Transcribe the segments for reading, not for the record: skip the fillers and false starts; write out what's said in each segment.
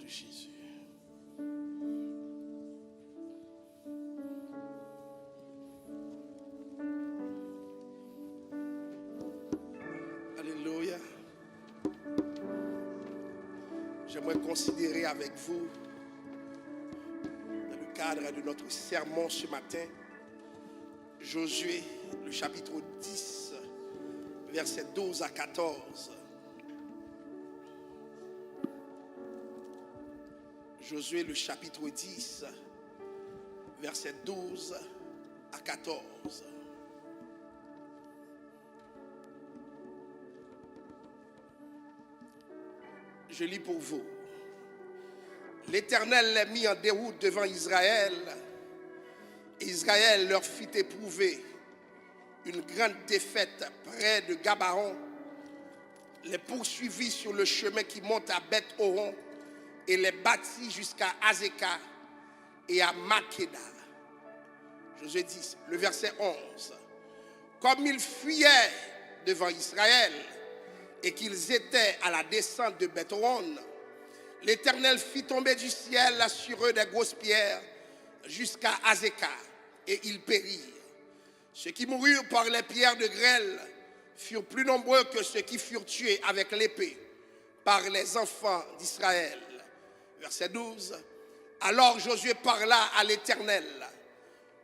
de Jésus. Alléluia. J'aimerais considérer avec vous, dans le cadre de notre sermon ce matin, Josué, le chapitre 10, versets 12 à 14. Josué, le chapitre 10, versets 12 à 14. Je lis pour vous. L'Éternel les mit en déroute devant Israël. Israël leur fit éprouver une grande défaite près de Gabaon, les poursuivit sur le chemin qui monte à Beth-Horon et les battit jusqu'à Azekah et à Makeda. Josué 10, le verset 11. Comme ils fuyaient devant Israël et qu'ils étaient à la descente de Beth-Horon, l'Éternel fit tomber du ciel sur eux des grosses pierres jusqu'à Azekah, et ils périrent. Ceux qui moururent par les pierres de grêle furent plus nombreux que ceux qui furent tués avec l'épée par les enfants d'Israël. Verset 12. Alors Josué parla à l'Éternel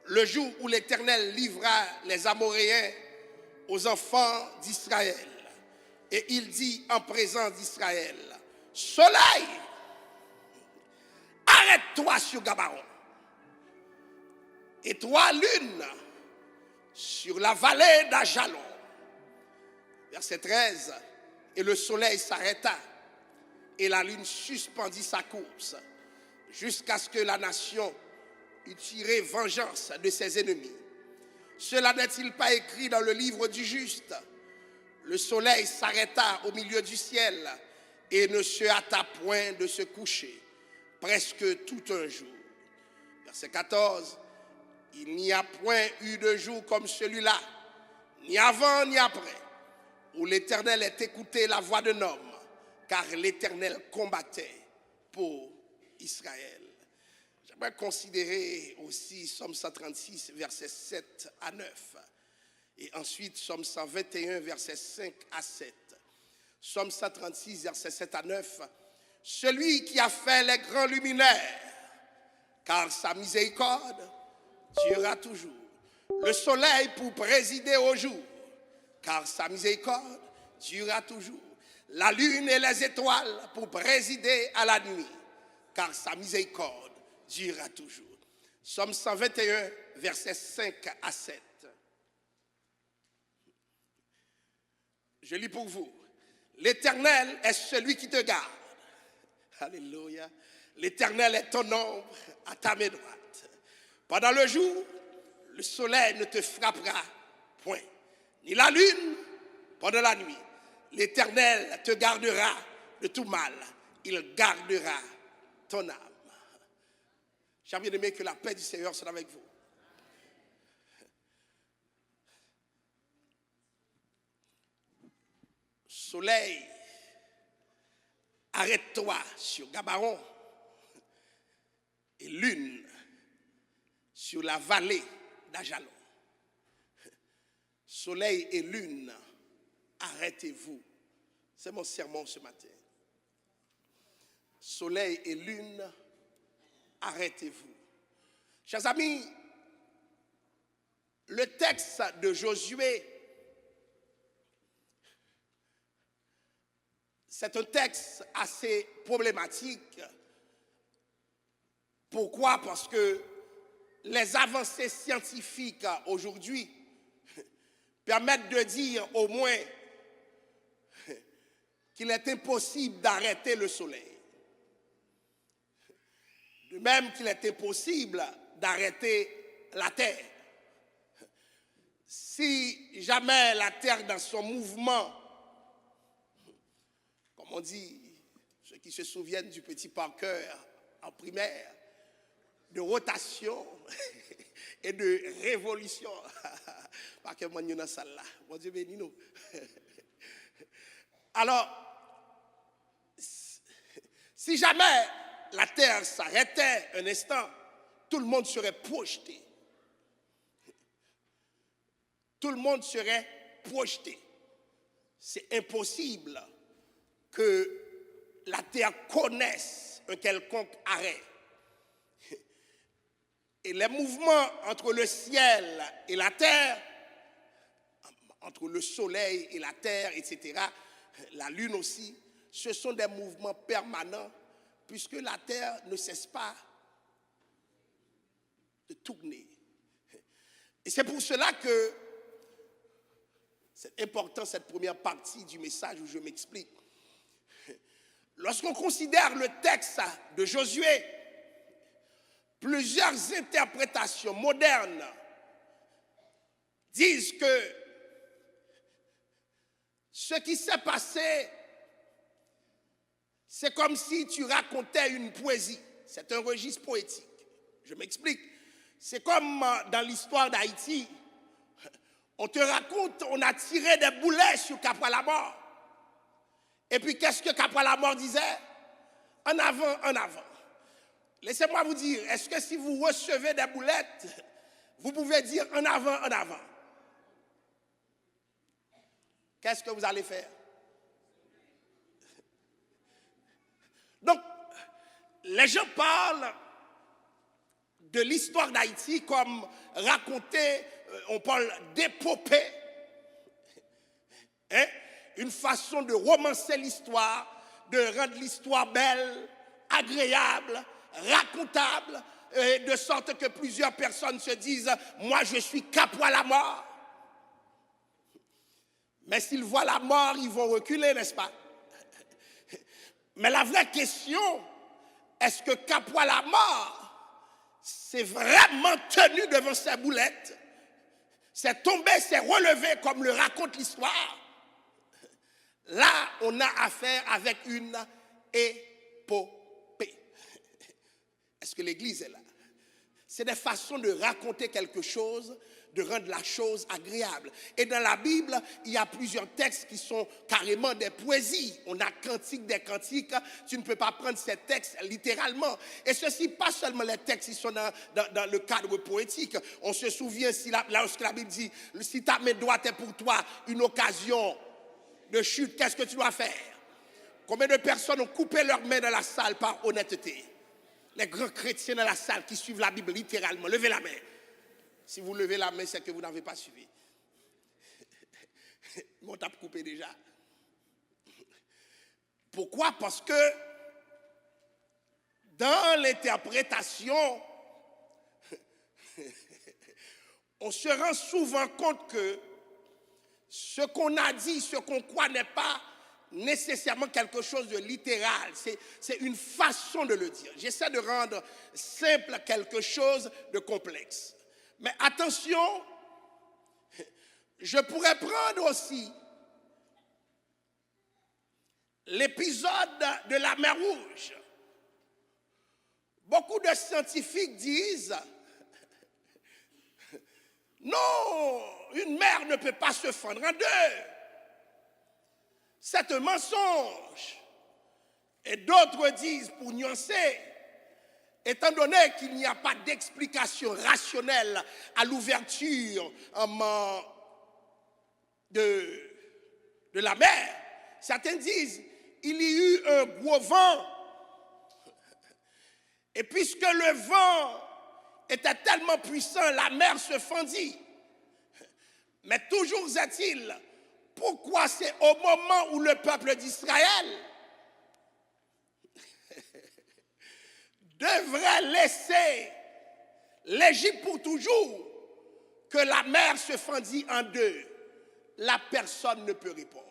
le jour où l'Éternel livra les Amoréens aux enfants d'Israël. Et il dit en présence d'Israël: Soleil, arrête-toi sur Gabaon. Et toi, lune, sur la vallée d'Ajalon. Verset 13. Et le soleil s'arrêta, et la lune suspendit sa course, jusqu'à ce que la nation eût tiré vengeance de ses ennemis. Cela n'est-il pas écrit dans le livre du juste? Le soleil s'arrêta au milieu du ciel, et ne se hâta point de se coucher, presque tout un jour. Verset 14. Il n'y a point eu de jour comme celui-là, ni avant ni après, où l'Éternel ait écouté la voix d'un homme, car l'Éternel combattait pour Israël. J'aimerais considérer aussi Psaume 136, versets 7 à 9, et ensuite Psaume 121, versets 5 à 7. Psaume 136, versets 7 à 9. Celui qui a fait les grands luminaires, car sa miséricorde durera toujours. Le soleil pour présider au jour, car sa miséricorde durera toujours. La lune et les étoiles pour présider à la nuit, car sa miséricorde durera toujours. Psaume 121, versets 5 à 7. Je lis pour vous. L'Éternel est celui qui te garde. Alléluia. L'Éternel est ton ombre à ta main droite. Pendant le jour, le soleil ne te frappera point, ni la lune pendant la nuit. L'Éternel te gardera de tout mal. Il gardera ton âme. Chers bien-aimés, que la paix du Seigneur soit avec vous. Soleil, arrête-toi sur Gabaon, et lune sur la vallée d'Ajalon. Soleil et lune, arrêtez-vous. C'est mon sermon ce matin. Soleil et lune, arrêtez-vous. Chers amis, le texte de Josué, c'est un texte assez problématique. Pourquoi? Parce que les avancées scientifiques aujourd'hui permettent de dire au moins qu'il est impossible d'arrêter le soleil. De même qu'il est impossible d'arrêter la terre. Si jamais la terre dans son mouvement, comme on dit, ceux qui se souviennent du petit Parker en primaire, de rotation et de révolution. Parce que moi, nous sommes dans la salle là. Bon Dieu bénis nous. Alors, si jamais la terre s'arrêtait un instant, tout le monde serait projeté. Tout le monde serait projeté. C'est impossible que la terre connaisse un quelconque arrêt. Et les mouvements entre le ciel et la terre, entre le soleil et la terre, etc., la lune aussi, ce sont des mouvements permanents puisque la terre ne cesse pas de tourner. Et c'est pour cela que c'est important cette première partie du message où je m'explique. Lorsqu'on considère le texte de Josué, plusieurs interprétations modernes disent que ce qui s'est passé, c'est comme si tu racontais une poésie. C'est un registre poétique. Je m'explique. C'est comme dans l'histoire d'Haïti. On te raconte, on a tiré des boulets sur Kapwa-la-Mort. Et puis qu'est-ce que Kapwa-la-Mort disait? En avant, en avant. Laissez-moi vous dire, est-ce que si vous recevez des boulettes, vous pouvez dire en avant, en avant? Qu'est-ce que vous allez faire? Donc, les gens parlent de l'histoire d'Haïti comme raconter, on parle d'épopée, hein? Une façon de romancer l'histoire, de rendre l'histoire belle, agréable, racontable, de sorte que plusieurs personnes se disent « moi je suis Kapwa-la-Mort ». Mais s'ils voient la mort, ils vont reculer, n'est-ce pas? Mais la vraie question, est-ce que Kapwa-la-Mort s'est vraiment tenu devant ses boulettes? C'est tombé, c'est relevé comme le raconte l'histoire? Là, on a affaire avec une épopée. Est-ce que l'Église est là? C'est des façons de raconter quelque chose, de rendre la chose agréable. Et dans la Bible, il y a plusieurs textes qui sont carrément des poésies. On a Cantique des Cantiques. Tu ne peux pas prendre ces textes littéralement. Et ceci, pas seulement les textes qui sont dans le cadre poétique. On se souvient, lorsque la Bible dit, si ta main droite est pour toi une occasion de chute, qu'est-ce que tu dois faire? Combien de personnes ont coupé leurs mains dans la salle par honnêteté? Les grands chrétiens dans la salle qui suivent la Bible littéralement, levez la main. Si vous levez la main, c'est que vous n'avez pas suivi. On t'a coupé déjà. Pourquoi? Parce que dans l'interprétation, on se rend souvent compte que ce qu'on a dit, ce qu'on croit n'est pas nécessairement quelque chose de littéral. C'est une façon de le dire. J'essaie de rendre simple quelque chose de complexe. Mais attention, je pourrais prendre aussi l'épisode de la mer Rouge. Beaucoup de scientifiques disent non, une mer ne peut pas se fendre en deux. C'est un mensonge. Et d'autres disent, pour nuancer, étant donné qu'il n'y a pas d'explication rationnelle à l'ouverture de la mer, certains disent, il y eut un gros vent. Et puisque le vent était tellement puissant, la mer se fendit. Mais toujours est-il, pourquoi c'est au moment où le peuple d'Israël devrait laisser l'Égypte pour toujours que la mer se fendit en deux? La personne ne peut répondre.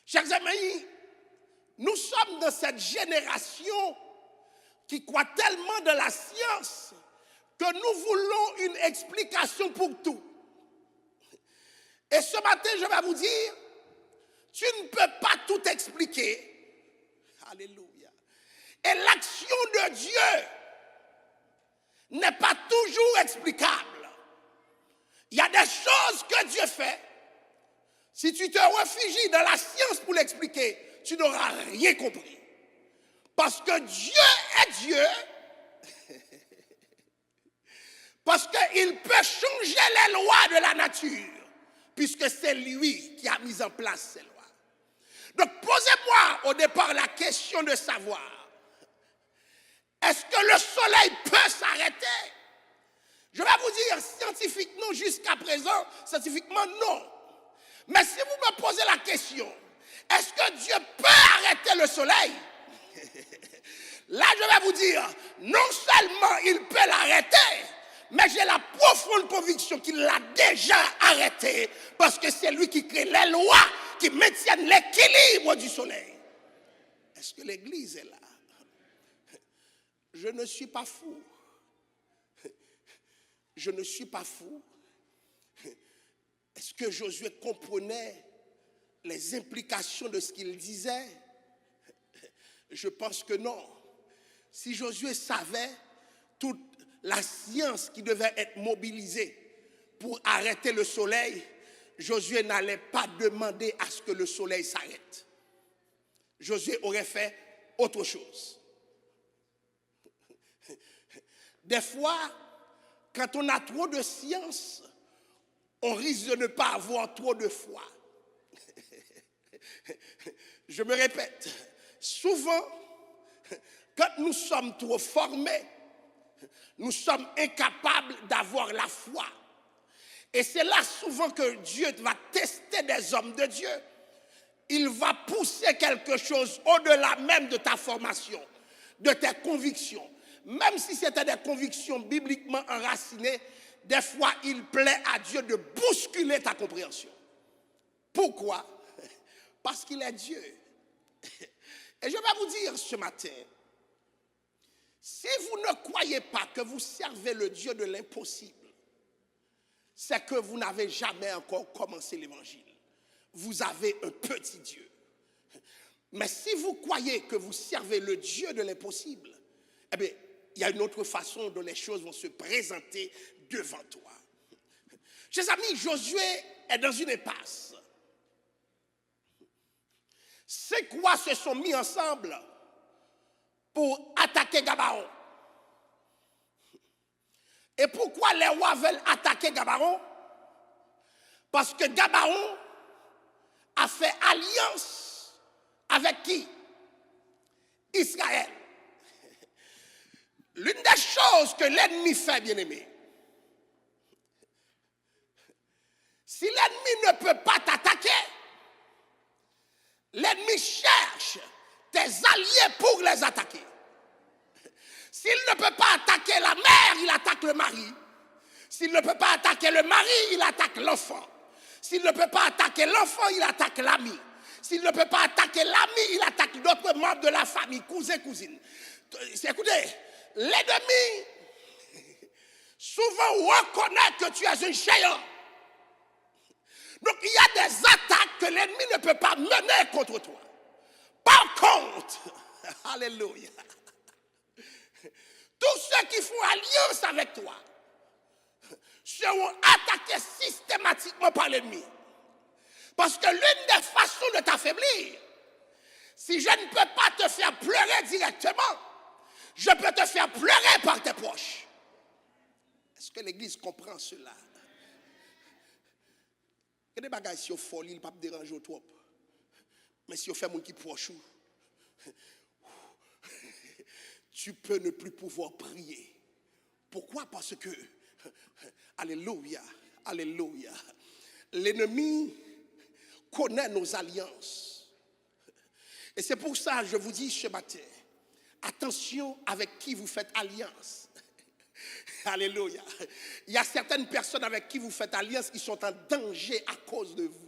Chers amis, nous sommes dans cette génération qui croit tellement dans la science que nous voulons une explication pour tout. Et ce matin, je vais vous dire, tu ne peux pas tout expliquer. Alléluia. Et l'action de Dieu n'est pas toujours explicable. Il y a des choses que Dieu fait. Si tu te réfugies dans la science pour l'expliquer, tu n'auras rien compris. Parce que Dieu est Dieu. Parce qu'il peut changer les lois de la nature. Puisque c'est lui qui a mis en place ces lois. Donc posez-moi au départ la question de savoir. Est-ce que le soleil peut s'arrêter? Je vais vous dire scientifiquement jusqu'à présent, scientifiquement non. Mais si vous me posez la question, est-ce que Dieu peut arrêter le soleil? Là, je vais vous dire, non seulement il peut l'arrêter, mais j'ai la profonde conviction qu'il l'a déjà arrêté parce que c'est lui qui crée les lois qui maintiennent l'équilibre du soleil. Est-ce que l'Église est là? Je ne suis pas fou. Je ne suis pas fou. Est-ce que Josué comprenait les implications de ce qu'il disait? Je pense que non. Si Josué savait toute la science qui devait être mobilisée pour arrêter le soleil, Josué n'allait pas demander à ce que le soleil s'arrête. Josué aurait fait autre chose. Des fois, quand on a trop de science, on risque de ne pas avoir trop de foi. Je me répète, souvent, quand nous sommes trop formés, nous sommes incapables d'avoir la foi. Et c'est là souvent que Dieu va tester des hommes de Dieu. Il va pousser quelque chose au-delà même de ta formation, de tes convictions. Même si c'était des convictions bibliquement enracinées, des fois il plaît à Dieu de bousculer ta compréhension. Pourquoi? Parce qu'il est Dieu. Et je vais vous dire ce matin, si vous ne croyez pas que vous servez le Dieu de l'impossible, c'est que vous n'avez jamais encore commencé l'évangile. Vous avez un petit Dieu. Mais si vous croyez que vous servez le Dieu de l'impossible, eh bien, il y a une autre façon dont les choses vont se présenter devant toi. Chers amis, Josué est dans une impasse. Ces quoi se sont mis ensemble pour attaquer Gabaon. Et pourquoi les rois veulent attaquer Gabaon? Parce que Gabaon a fait alliance avec qui? Israël. L'une des choses que l'ennemi fait, bien-aimé, si l'ennemi ne peut pas t'attaquer, l'ennemi cherche tes alliés pour les attaquer. S'il ne peut pas attaquer la mère, il attaque le mari. S'il ne peut pas attaquer le mari, il attaque l'enfant. S'il ne peut pas attaquer l'enfant, il attaque l'ami. S'il ne peut pas attaquer l'ami, il attaque d'autres membres de la famille, cousins, cousines. Écoutez, l'ennemi souvent reconnaît que tu es un géant. Donc il y a des attaques que l'ennemi ne peut pas mener contre toi. Par contre, alléluia, tous ceux qui font alliance avec toi seront attaqués systématiquement par l'ennemi. Parce que l'une des façons de t'affaiblir, si je ne peux pas te faire pleurer directement, je peux te faire pleurer par tes proches. Est-ce que l'Église comprend cela? Il y a des bagages si on folie, il ne peut pas déranger trop. Mais si on fait mon qui proche, tu peux ne plus pouvoir prier. Pourquoi? Parce que, alléluia, alléluia, l'ennemi connaît nos alliances. Et c'est pour ça que je vous dis ce matin, attention avec qui vous faites alliance. Alléluia. Il y a certaines personnes avec qui vous faites alliance qui sont en danger à cause de vous.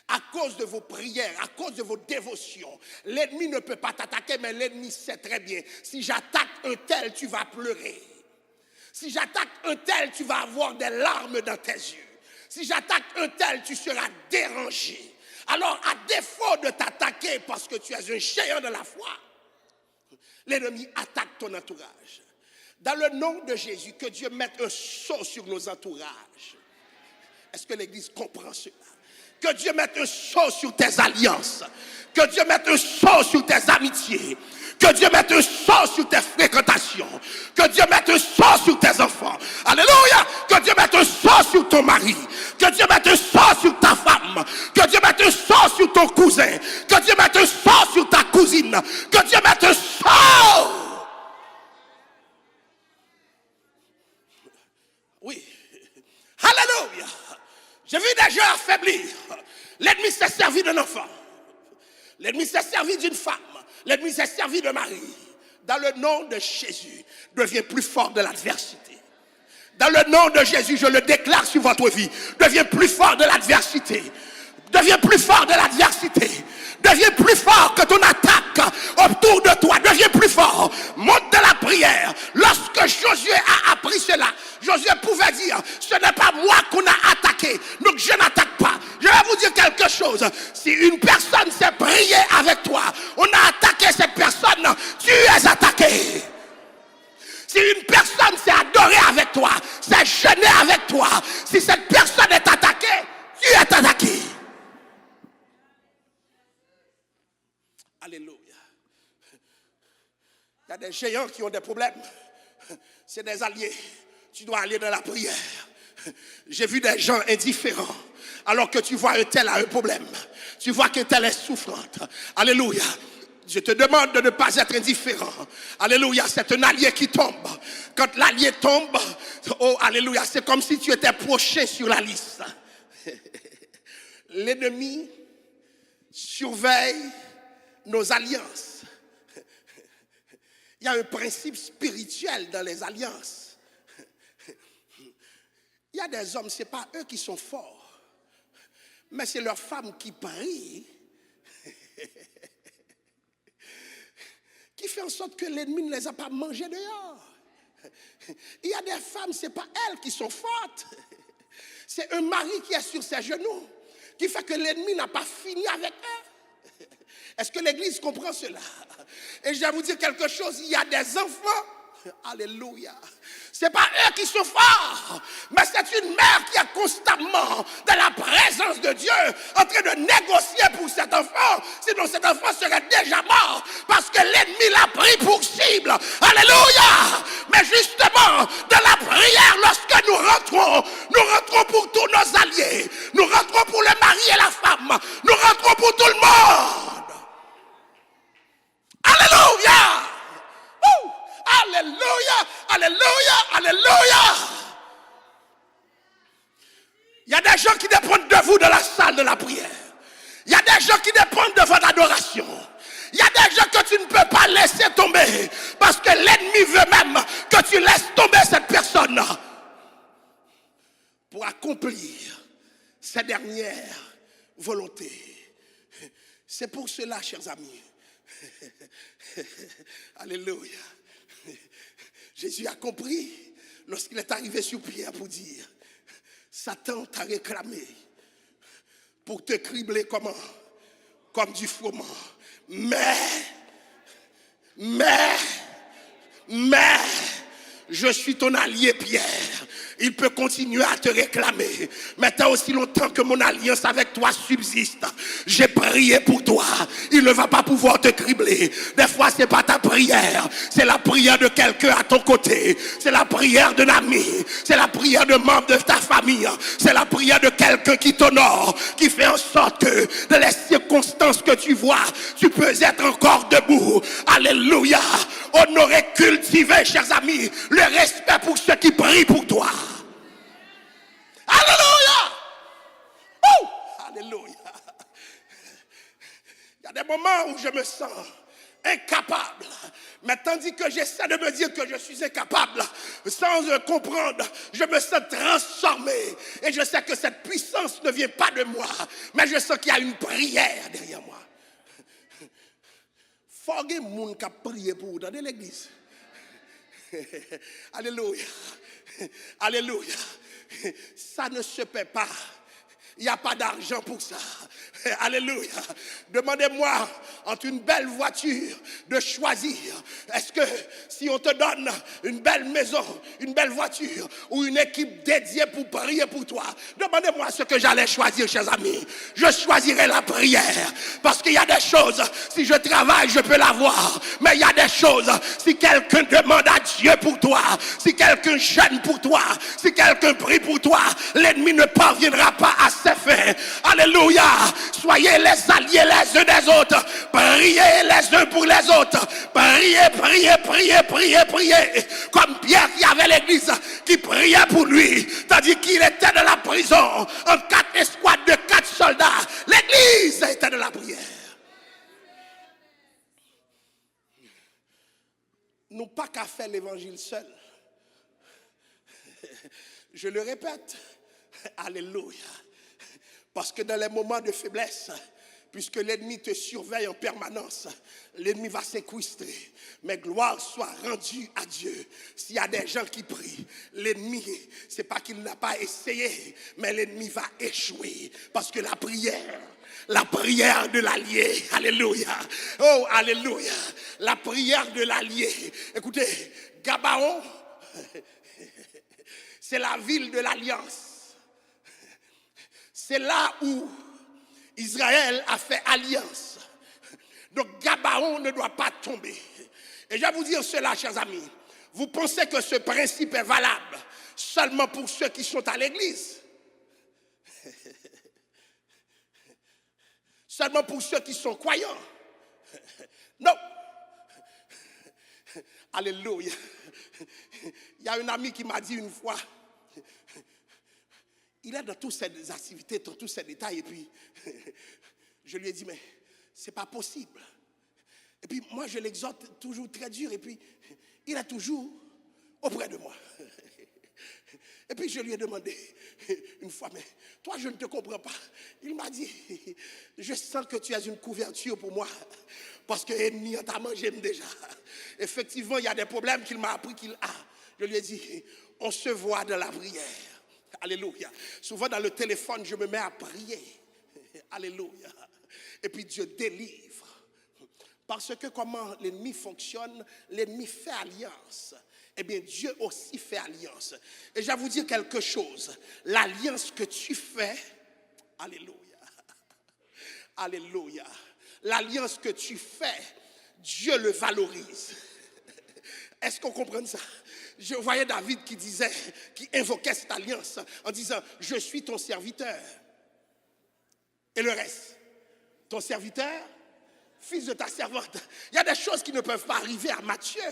À cause de vos prières, à cause de vos dévotions. L'ennemi ne peut pas t'attaquer, mais l'ennemi sait très bien. Si j'attaque un tel, tu vas pleurer. Si j'attaque un tel, tu vas avoir des larmes dans tes yeux. Si j'attaque un tel, tu seras dérangé. Alors, à défaut de t'attaquer parce que tu es un géant de la foi, l'ennemi attaque ton entourage. Dans le nom de Jésus, que Dieu mette un sceau sur nos entourages. Est-ce que l'Église comprend cela? Que Dieu mette un sceau sur tes alliances. Que Dieu mette un sort sur tes amitiés. Que Dieu mette un sort sur tes fréquentations. Que Dieu mette un sort sur tes enfants. Alléluia. Que Dieu mette un sort sur ton mari. Que Dieu mette un sort sur ta femme. Que Dieu mette un sort sur ton cousin. Que Dieu mette un sort sur ta cousine. Que Dieu mette un sort. Oui. Alléluia. J'ai vu des gens affaiblir. L'ennemi s'est servi d'un enfant. L'ennemi s'est servi d'une femme. L'ennemi s'est servi de Marie. Dans le nom de Jésus, deviens plus fort de l'adversité. Dans le nom de Jésus, je le déclare sur votre vie. Deviens plus fort de l'adversité. Deviens plus fort de l'adversité. Deviens plus fort que ton attaque autour de toi. Deviens plus fort. Monte de la prière. Lorsque Josué a appris cela, Josué pouvait dire, ce n'est pas moi qu'on a attaqué, donc je n'attaque pas. Je vais vous dire quelque chose. Si une personne s'est priée avec toi, on a attaqué cette personne, tu es attaqué. Si une personne s'est adorée avec toi, s'est jeûnée avec toi, si cette personne est attaquée, tu es attaqué. Alléluia. Il y a des géants qui ont des problèmes. C'est des alliés. Tu dois aller dans la prière. J'ai vu des gens indifférents. Alors que tu vois un tel a un problème. Tu vois qu'un tel est souffrante. Alléluia. Je te demande de ne pas être indifférent. Alléluia. C'est un allié qui tombe. Quand l'allié tombe, oh alléluia, c'est comme si tu étais prochain sur la liste. L'ennemi surveille nos alliances. Il y a un principe spirituel dans les alliances. Il y a des hommes, ce n'est pas eux qui sont forts, mais c'est leurs femmes qui prient, qui fait en sorte que l'ennemi ne les a pas mangés dehors. Il y a des femmes, ce n'est pas elles qui sont fortes, c'est un mari qui est sur ses genoux, qui fait que l'ennemi n'a pas fini avec eux. Est-ce que l'Église comprend cela? Et je vais vous dire quelque chose, il y a des enfants, alléluia, ce n'est pas eux qui sont forts, mais c'est une mère qui est constamment dans la présence de Dieu, en train de négocier pour cet enfant, sinon cet enfant serait déjà mort, parce que l'ennemi l'a pris pour cible, alléluia. Mais justement, dans la prière, lorsque nous rentrons pour tous nos alliés, nous rentrons pour le mari et la femme, nous rentrons pour tout le monde. Alléluia! Alléluia! Alléluia! Alléluia! Il y a des gens qui dépendent de vous dans la salle de la prière. Il y a des gens qui dépendent de votre adoration. Il y a des gens que tu ne peux pas laisser tomber parce que l'ennemi veut même que tu laisses tomber cette personne pour accomplir sa dernière volonté. C'est pour cela, chers amis. Alléluia. Jésus a compris lorsqu'il est arrivé sur Pierre pour dire, Satan t'a réclamé pour te cribler comment? Comme du froment. Mais, je suis ton allié Pierre. Il peut continuer à te réclamer. Mais tant aussi longtemps que mon alliance avec toi subsiste, j'ai prié pour toi. Il ne va pas pouvoir te cribler. Des fois, ce n'est pas ta prière. C'est la prière de quelqu'un à ton côté. C'est la prière d'un ami. C'est la prière de membre de ta famille. C'est la prière de quelqu'un qui t'honore, qui fait en sorte que dans les circonstances que tu vois, tu peux être encore debout. Alléluia. Honorer, cultiver, chers amis, le respect pour ceux qui prient pour toi. Alléluia. Alléluia. Il y a des moments où je me sens incapable, mais tandis que j'essaie de me dire que je suis incapable, sans comprendre, je me sens transformé, et je sais que cette puissance ne vient pas de moi, mais je sens qu'il y a une prière derrière moi. Faut que moun qui prié pour vous dans l'église. Alléluia. Alléluia. Ça ne se paie pas. Il n'y a pas d'argent pour ça. Alléluia. Demandez-moi entre une belle voiture de choisir. Est-ce que si on te donne une belle maison, une belle voiture ou une équipe dédiée pour prier pour toi, demandez-moi ce que j'allais choisir, chers amis. Je choisirais la prière. Parce qu'il y a des choses, si je travaille, je peux l'avoir. Mais il y a des choses, si quelqu'un demande à Dieu pour toi, si quelqu'un jeûne pour toi, si quelqu'un prie pour toi, l'ennemi ne parviendra pas à ses fins. Alléluia. Soyez les alliés les uns des autres. Priez les uns pour les autres. Priez, priez, priez, priez, priez. Comme Pierre qui avait l'église qui priait pour lui, tandis qu'il était dans la prison en 4 escouades de 4 soldats. L'église était de la prière. Nous pas qu'à faire l'évangile seul. Je le répète. Alléluia. Parce que dans les moments de faiblesse, puisque l'ennemi te surveille en permanence, l'ennemi va séquestrer. Mais gloire soit rendue à Dieu. S'il y a des gens qui prient, l'ennemi, c'est pas qu'il n'a pas essayé, mais l'ennemi va échouer. Parce que la prière de l'allié, alléluia, oh alléluia, la prière de l'allié. Écoutez, Gabaon, c'est la ville de l'alliance. C'est là où Israël a fait alliance. Donc Gabaon ne doit pas tomber. Et je vais vous dire cela, chers amis. Vous pensez que ce principe est valable seulement pour ceux qui sont à l'église? Seulement pour ceux qui sont croyants? Non. Alléluia. Il y a un ami qui m'a dit une fois, il est dans toutes ces activités, dans tous ces détails, et puis je lui ai dit, mais c'est pas possible. Et puis moi, je l'exhorte toujours très dur, et puis il est toujours auprès de moi. Et puis je lui ai demandé une fois, mais toi, je ne te comprends pas. Il m'a dit, je sens que tu as une couverture pour moi, parce que ennemi, on t'a mangé déjà. Effectivement, il y a des problèmes qu'il m'a appris qu'il a. Je lui ai dit, on se voit dans la prière. Alléluia. Souvent dans le téléphone, je me mets à prier. Alléluia. Et puis Dieu délivre. Parce que comment l'ennemi fonctionne, l'ennemi fait alliance. Eh bien, Dieu aussi fait alliance. Et je vais vous dire quelque chose. L'alliance que tu fais, alléluia. Alléluia. L'alliance que tu fais, Dieu le valorise. Est-ce qu'on comprend ça? Je voyais David qui invoquait cette alliance en disant, je suis ton serviteur. Et le reste, ton serviteur, fils de ta servante. Il y a des choses qui ne peuvent pas arriver à Matthieu.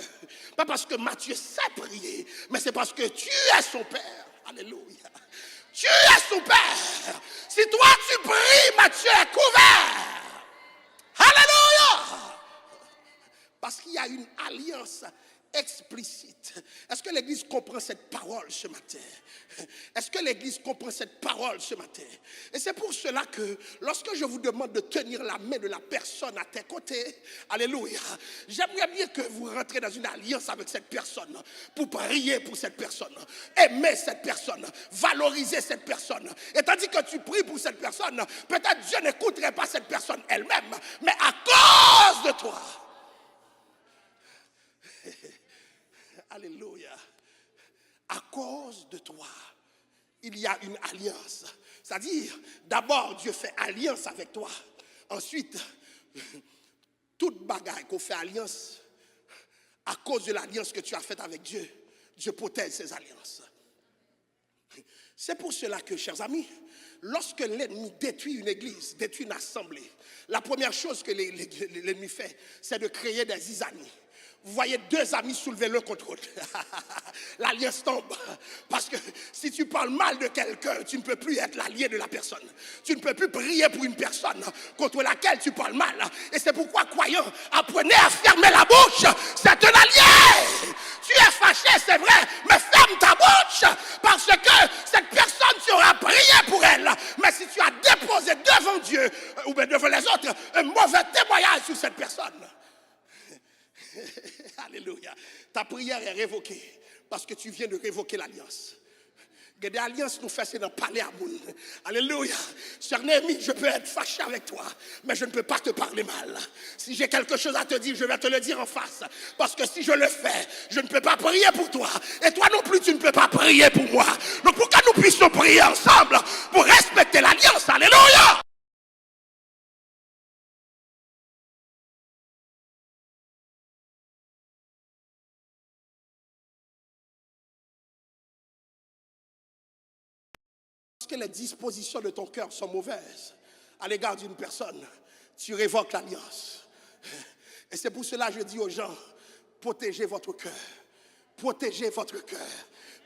Pas parce que Matthieu sait prier, mais c'est parce que tu es son père. Alléluia. Tu es son père. Si toi tu pries, Matthieu est couvert. Alléluia. Parce qu'il y a une alliance explicite. Est-ce que l'Église comprend cette parole ce matin? Est-ce que l'Église comprend cette parole ce matin? Et c'est pour cela que lorsque je vous demande de tenir la main de la personne à tes côtés, alléluia, j'aimerais bien que vous rentrez dans une alliance avec cette personne pour prier pour cette personne, aimer cette personne, valoriser cette personne. Et tandis que tu pries pour cette personne, peut-être Dieu n'écouterait pas cette personne elle-même, mais à cause de toi. Alléluia. À cause de toi, il y a une alliance. C'est-à-dire, d'abord, Dieu fait alliance avec toi. Ensuite, toute bagaille qu'on fait alliance, à cause de l'alliance que tu as faite avec Dieu, Dieu protège ses alliances. C'est pour cela que, chers amis, lorsque l'ennemi détruit une église, détruit une assemblée, la première chose que l'ennemi fait, c'est de créer des isamies. Vous voyez 2 amis soulever l'un contre l'autre. L'alliance tombe. Parce que si tu parles mal de quelqu'un, tu ne peux plus être l'allié de la personne. Tu ne peux plus prier pour une personne contre laquelle tu parles mal. Et c'est pourquoi, croyants, apprenez à fermer la bouche. C'est un allié. Tu es fâché, c'est vrai, mais ferme ta bouche. Parce que cette personne, tu auras prié pour elle. Mais si tu as déposé devant Dieu, ou bien devant les autres, un mauvais témoignage sur cette personne, alléluia, ta prière est révoquée parce que tu viens de révoquer l'alliance. Des alliances nous fait, c'est d'en parler à moun. Alléluia. Sœur Néhémie, je peux être fâché avec toi, mais je ne peux pas te parler mal. Si j'ai quelque chose à te dire, je vais te le dire en face. Parce que si je le fais, je ne peux pas prier pour toi. Et toi non plus, tu ne peux pas prier pour moi. Donc pour que nous puissions prier ensemble, pour respecter l'alliance. Alléluia. Lorsque les dispositions de ton cœur sont mauvaises à l'égard d'une personne, tu révoques l'alliance. Et c'est pour cela que je dis aux gens, protégez votre cœur. Protégez votre cœur.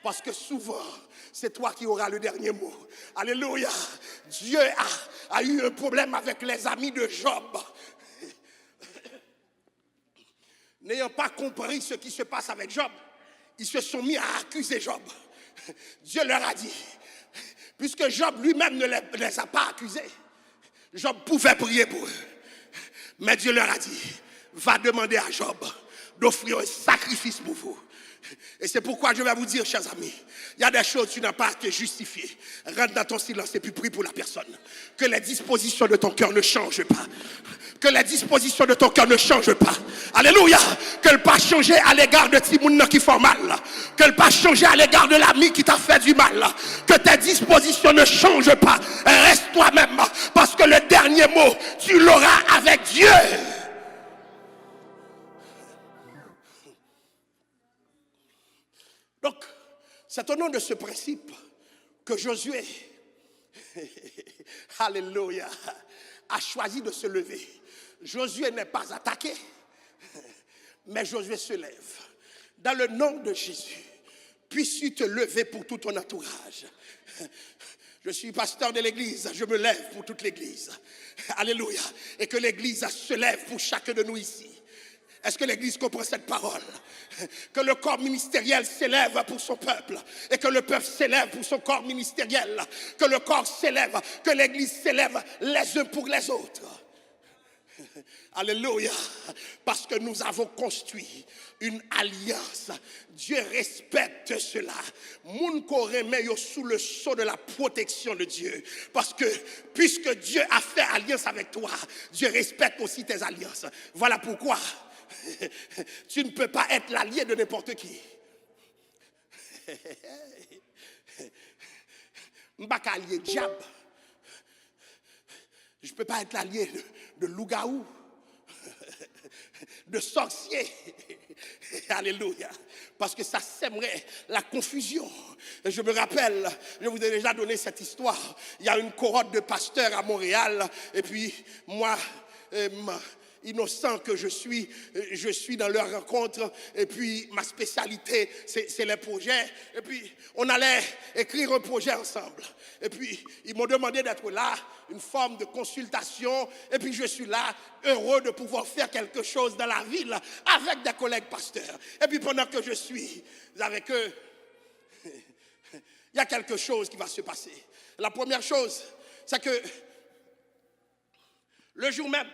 Parce que souvent, c'est toi qui auras le dernier mot. Alléluia. Dieu a eu un problème avec les amis de Job. N'ayant pas compris ce qui se passe avec Job, ils se sont mis à accuser Job. Dieu leur a dit, puisque Job lui-même ne les a pas accusés, Job pouvait prier pour eux. Mais Dieu leur a dit, va demander à Job d'offrir un sacrifice pour vous. Et c'est pourquoi je vais vous dire, chers amis, il y a des choses que tu n'as pas à te justifier. Rentre dans ton silence et puis prie pour la personne. Que les dispositions de ton cœur ne changent pas. Que les dispositions de ton cœur ne changent pas. Alléluia. Que le pas changer à l'égard de Timoun qui font mal. Que le pas changer à l'égard de l'ami qui t'a fait du mal. Que tes dispositions ne changent pas. Reste toi-même. Parce que le dernier mot, tu l'auras avec Dieu. Donc, c'est au nom de ce principe que Josué, alléluia, a choisi de se lever. Josué n'est pas attaqué, mais Josué se lève. Dans le nom de Jésus, puisses-tu te lever pour tout ton entourage. Je suis pasteur de l'église, je me lève pour toute l'église. Alléluia. Et que l'église se lève pour chacun de nous ici. Est-ce que l'église comprend cette parole? Que le corps ministériel s'élève pour son peuple et que le peuple s'élève pour son corps ministériel. Que le corps s'élève, que l'église s'élève les uns pour les autres. Alléluia. Parce que nous avons construit une alliance. Dieu respecte cela. Moun ko remet yo sous le sceau de la protection de Dieu. Parce que puisque Dieu a fait alliance avec toi, Dieu respecte aussi tes alliances. Voilà pourquoi tu ne peux pas être l'allié de n'importe qui. M'baka allié diable. Je ne peux pas être l'allié de loup-garou, de sorcier. Alléluia. Parce que ça sèmerait la confusion. Et je me rappelle, je vous ai déjà donné cette histoire. Il y a une cohorte de pasteurs à Montréal. Et puis, moi, innocent que je suis dans leur rencontre. Et puis, ma spécialité, c'est les projets. Et puis, on allait écrire un projet ensemble. Et puis, ils m'ont demandé d'être là, une forme de consultation. Et puis, je suis là, heureux de pouvoir faire quelque chose dans la ville avec des collègues pasteurs. Et puis, pendant que je suis avec eux, il y a quelque chose qui va se passer. La première chose, c'est que le jour même,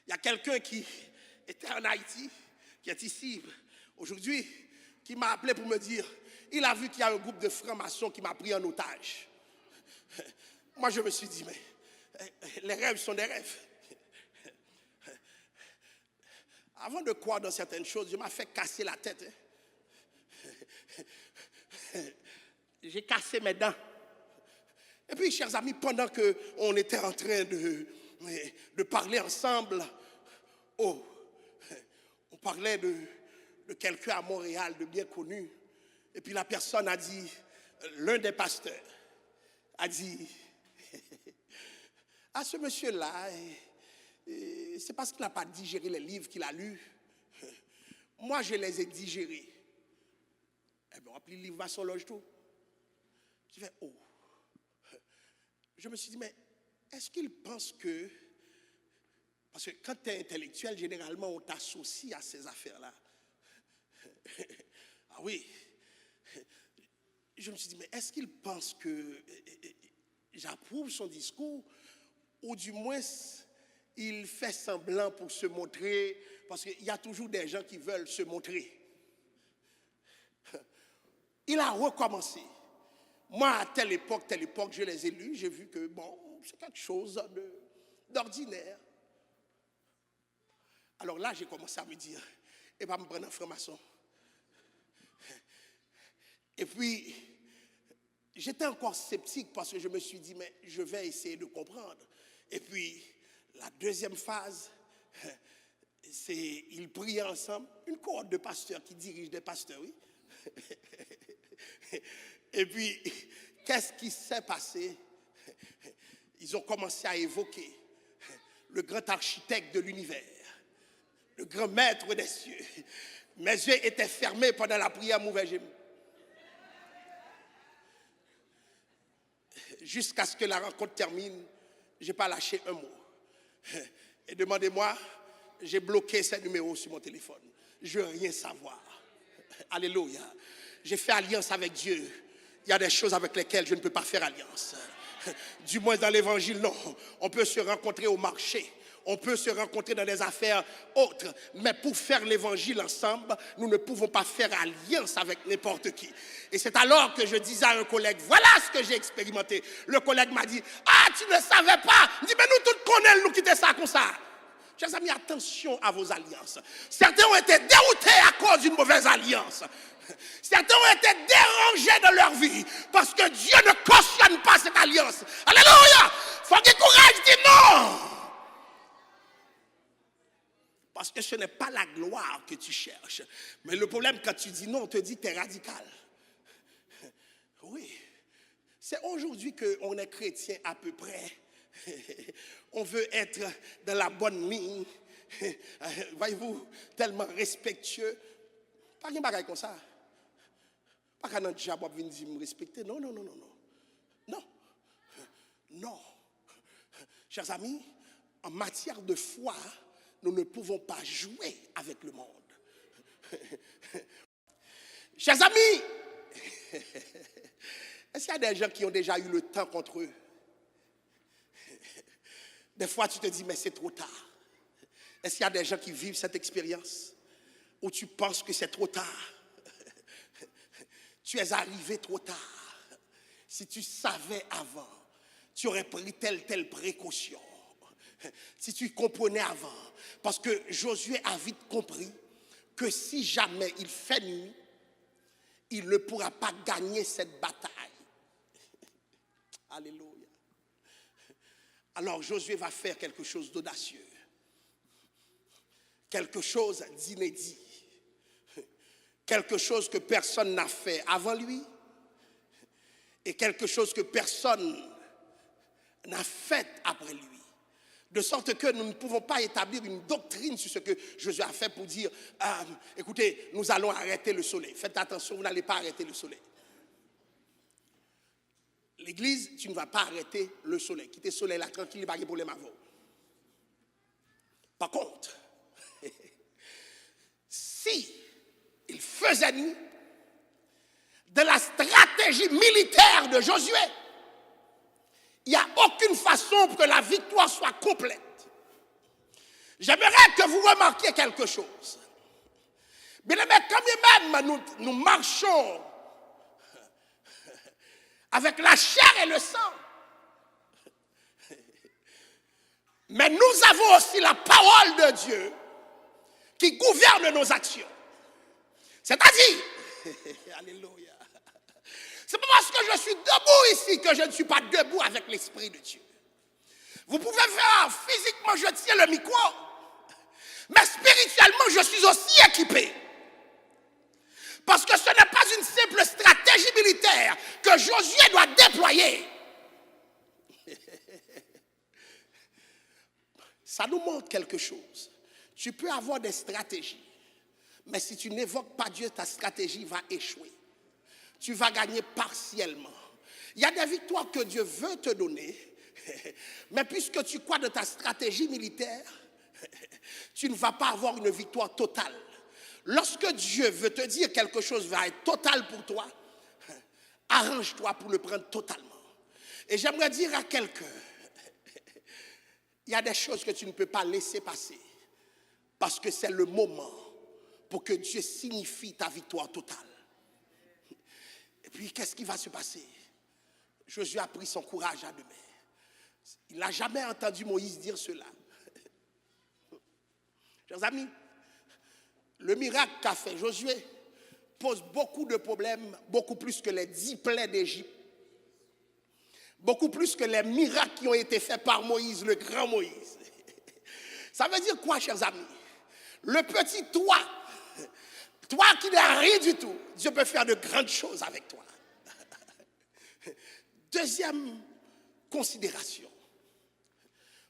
il y a quelqu'un qui était en Haïti, qui est ici aujourd'hui, qui m'a appelé pour me dire, il a vu qu'il y a un groupe de francs-maçons qui m'a pris en otage. Moi, je me suis dit, mais les rêves sont des rêves. Avant de croire dans certaines choses, je m'ai fait casser la tête. J'ai cassé mes dents. Et puis, chers amis, pendant qu'on était en train de parler ensemble, on parlait de quelqu'un à Montréal, de bien connu. Et puis la personne a dit, l'un des pasteurs a dit, à ce monsieur-là, c'est parce qu'il n'a pas digéré les livres qu'il a lus. Moi, je les ai digérés. Eh bien, on a pris le livre à son loge tout. Je fais, oh. Je me suis dit, mais est-ce qu'il pense que... Parce que quand tu es intellectuel, généralement, on t'associe à ces affaires-là. Ah oui. Je me suis dit, mais est-ce qu'il pense que j'approuve son discours? Ou du moins, il fait semblant pour se montrer? Parce qu'il y a toujours des gens qui veulent se montrer. il a recommencé. Moi, à telle époque, je les ai lus, j'ai vu que, bon, c'est quelque chose d'ordinaire. Alors là, j'ai commencé à me dire, et pas me prendre un franc-maçon. Et puis, j'étais encore sceptique parce que je me suis dit, mais je vais essayer de comprendre. Et puis, la deuxième phase, c'est, ils priaient ensemble, une cohorte de pasteurs qui dirigent des pasteurs, oui. Et puis, qu'est-ce qui s'est passé? Ils ont commencé à évoquer le grand architecte de l'univers, le grand maître des cieux. Mes yeux étaient fermés pendant la prière, mauvais gémir. Jusqu'à ce que la rencontre termine, je n'ai pas lâché un mot. Et demandez-moi, j'ai bloqué ces numéros sur mon téléphone. Je ne veux rien savoir. Alléluia. J'ai fait alliance avec Dieu. Il y a des choses avec lesquelles je ne peux pas faire alliance. Du moins dans l'évangile, non. On peut se rencontrer au marché. On peut se rencontrer dans des affaires autres. Mais pour faire l'évangile ensemble, nous ne pouvons pas faire alliance avec n'importe qui. Et c'est alors que je disais à un collègue, voilà ce que j'ai expérimenté. Le collègue m'a dit, ah, tu ne savais pas. Il dit, mais nous tous connaissons, nous quitter ça comme ça. Chers amis, attention à vos alliances. Certains ont été déroutés à cause d'une mauvaise alliance. Certains ont été dérangés dans leur vie parce que Dieu ne cautionne pas cette alliance. Alléluia! Faut qu'il courage, dit non! Parce que ce n'est pas la gloire que tu cherches. Mais le problème, quand tu dis non, on te dit que tu es radical. Oui. C'est aujourd'hui qu'on est chrétien à peu près. On veut être dans la bonne ligne. Voyez-vous, tellement respectueux. Pas de bagaille comme ça. Pas qu'un autre diable vienne dire me respecter. Non, non, non, non, non. Non. Non. Chers amis, en matière de foi, nous ne pouvons pas jouer avec le monde. Chers amis, est-ce qu'il y a des gens qui ont déjà eu le temps contre eux? Des fois, tu te dis, mais c'est trop tard. Est-ce qu'il y a des gens qui vivent cette expérience où tu penses que c'est trop tard? Tu es arrivé trop tard. Si tu savais avant, tu aurais pris telle précaution. Si tu comprenais avant. Parce que Josué a vite compris que si jamais il fait nuit, il ne pourra pas gagner cette bataille. Alléluia. Alors Josué va faire quelque chose d'audacieux. Quelque chose d'inédit. Quelque chose que personne n'a fait avant lui. Et quelque chose que personne n'a fait après lui. De sorte que nous ne pouvons pas établir une doctrine sur ce que Josué a fait pour dire, écoutez, nous allons arrêter le soleil. Faites attention, vous n'allez pas arrêter le soleil. L'église, tu ne vas pas arrêter le soleil. Quittez le soleil là, tranquille, il n'y a pas de problème à vous. Par contre, si il faisait nuit, de la stratégie militaire de Josué, il n'y a aucune façon pour que la victoire soit complète. J'aimerais que vous remarquiez quelque chose. Bien aimé, quand même nous marchons avec la chair et le sang, mais nous avons aussi la parole de Dieu qui gouverne nos actions. C'est-à-dire, alléluia. C'est pas parce que je suis debout ici que je ne suis pas debout avec l'Esprit de Dieu. Vous pouvez voir, physiquement je tiens le micro, mais spirituellement je suis aussi équipé. Parce que ce n'est pas une simple stratégie militaire que Josué doit déployer. Ça nous montre quelque chose. Tu peux avoir des stratégies, mais si tu n'évoques pas Dieu, ta stratégie va échouer. Tu vas gagner partiellement. Il y a des victoires que Dieu veut te donner, mais puisque tu crois de ta stratégie militaire, tu ne vas pas avoir une victoire totale. Lorsque Dieu veut te dire quelque chose va être total pour toi, arrange-toi pour le prendre totalement. Et j'aimerais dire à quelqu'un, il y a des choses que tu ne peux pas laisser passer, parce que c'est le moment pour que Dieu signifie ta victoire totale. puis qu'est-ce qui va se passer? Josué a pris son courage à deux mains. Il n'a jamais entendu Moïse dire cela. Chers amis, le miracle qu'a fait Josué pose beaucoup de problèmes, beaucoup plus que les 10 plaies d'Égypte, beaucoup plus que les miracles qui ont été faits par Moïse, le grand Moïse. Ça veut dire quoi, chers amis? Le petit toi qui n'as rien du tout, Dieu peut faire de grandes choses avec toi. Deuxième considération.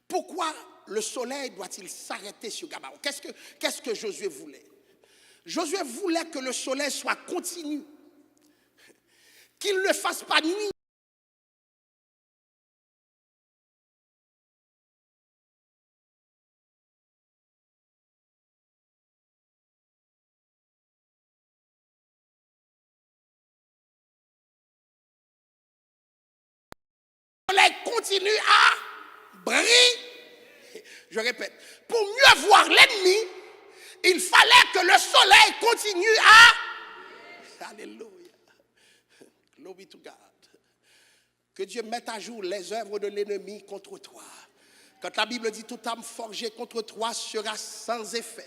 Pourquoi le soleil doit-il s'arrêter sur Gabaon? Qu'est-ce que Josué voulait? Josué voulait que le soleil soit continu, qu'il ne fasse pas nuit. Le soleil continue à briller. Je répète, pour mieux voir l'ennemi, il fallait que le soleil continue à... Alléluia. Glory to God. Que Dieu mette à jour les œuvres de l'ennemi contre toi. Quand la Bible dit toute âme forgée contre toi sera sans effet.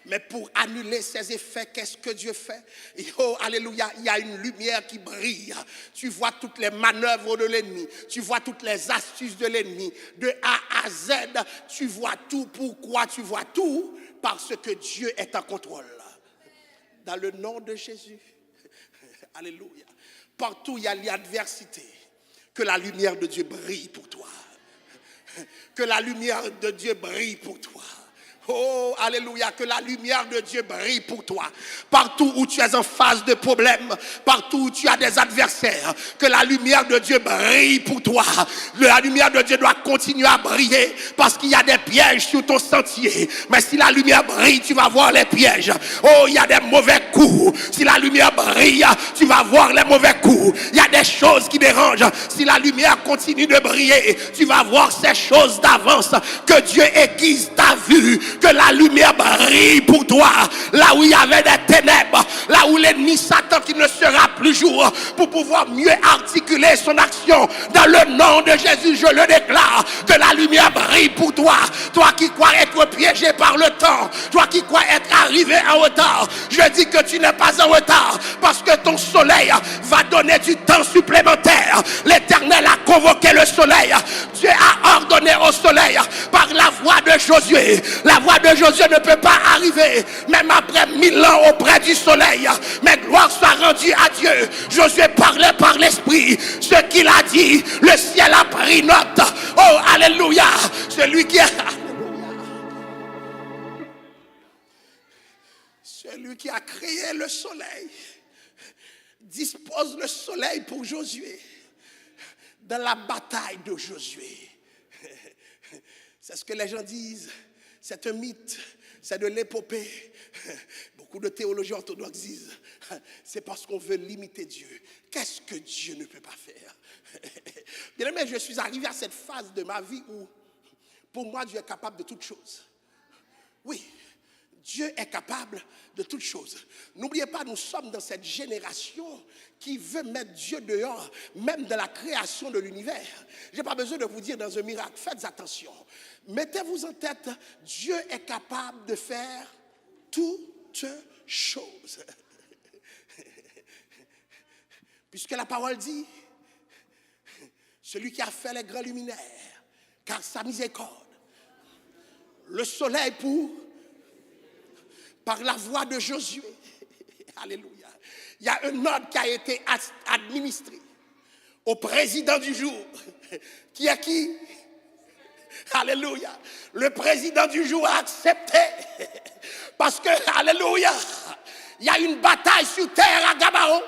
Mais pour annuler ces effets, qu'est-ce que Dieu fait? Oh, alléluia, il y a une lumière qui brille. Tu vois toutes les manœuvres de l'ennemi. Tu vois toutes les astuces de l'ennemi. De A à Z, tu vois tout. Pourquoi tu vois tout? Parce que Dieu est en contrôle. Dans le nom de Jésus. Alléluia. Partout il y a l'adversité. Que la lumière de Dieu brille pour toi. Que la lumière de Dieu brille pour toi. Oh, alléluia, que la lumière de Dieu brille pour toi. Partout où tu es en phase de problème, partout où tu as des adversaires, que la lumière de Dieu brille pour toi. La lumière de Dieu doit continuer à briller parce qu'il y a des pièges sur ton sentier. Mais si la lumière brille, tu vas voir les pièges. Oh, il y a des mauvais coups. Si la lumière brille, tu vas voir les mauvais coups. Il y a des choses qui dérangent. Si la lumière continue de briller, tu vas voir ces choses d'avance que Dieu aiguise ta vue. Que la lumière brille pour toi. Là où il y avait des ténèbres, là où l'ennemi Satan qui ne sera plus jour, pour pouvoir mieux articuler son action. Dans le nom de Jésus, je le déclare, que la lumière brille pour toi. Toi qui crois être piégé par le temps, toi qui crois être arrivé en retard, je dis que tu n'es pas en retard, parce que ton soleil va donner du temps supplémentaire. L'Éternel a convoqué le soleil. Dieu a ordonné au soleil par la voix de Josué. La voix de Josué ne peut pas arriver, même après 1000 ans auprès du soleil. Mais gloire soit rendue à Dieu. Josué parlait par l'esprit. Ce qu'il a dit, le ciel a pris note. Oh, alléluia. Celui qui a créé le soleil dispose le soleil pour Josué. Dans la bataille de Josué. C'est ce que les gens disent. C'est un mythe, c'est de l'épopée. Beaucoup de théologiens orthodoxes disent, c'est parce qu'on veut limiter Dieu. Qu'est-ce que Dieu ne peut pas faire? Bien aimé, je suis arrivé à cette phase de ma vie où, pour moi, Dieu est capable de toutes choses. Oui, Dieu est capable de toutes choses. N'oubliez pas, nous sommes dans cette génération qui veut mettre Dieu dehors, même dans la création de l'univers. Je n'ai pas besoin de vous dire dans un miracle, faites attention. Mettez-vous en tête, Dieu est capable de faire toutes choses. Puisque la parole dit, celui qui a fait les grands luminaires, car sa miséricorde, le soleil par la voix de Josué. Alléluia. Il y a un ordre qui a été administré au président du jour. Qui est qui? Alléluia. Le président du jour a accepté. Parce que, alléluia, il y a une bataille sur terre à Gabaon,